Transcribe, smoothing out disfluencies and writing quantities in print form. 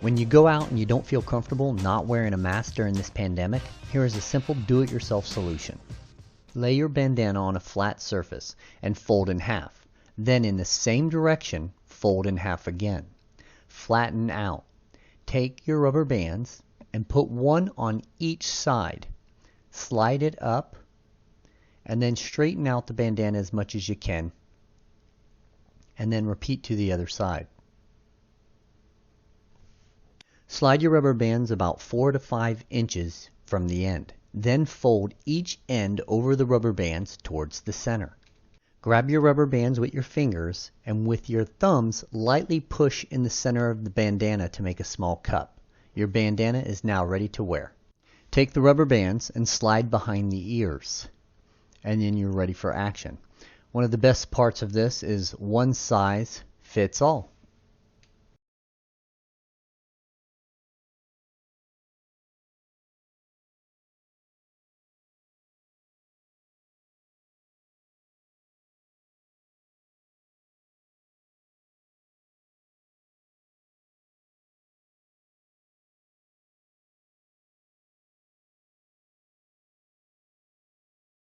When you go out and you don't feel comfortable not wearing a mask during this pandemic, here is a simple do-it-yourself solution. Lay your bandana on a flat surface and fold in half. Then in the same direction, fold in half again. Flatten out. Take your rubber bands and put one on each side. Slide it up and then straighten out the bandana as much as you can. And then repeat to the other side. Slide your rubber bands about 4 to 5 inches from the end. Then fold each end over the rubber bands towards the center. Grab your rubber bands with your fingers and with your thumbs lightly push in the center of the bandana to make a small cup. Your bandana is now ready to wear. Take the rubber bands and slide behind the ears. And then you're ready for action. One of the best parts of this is one size fits all.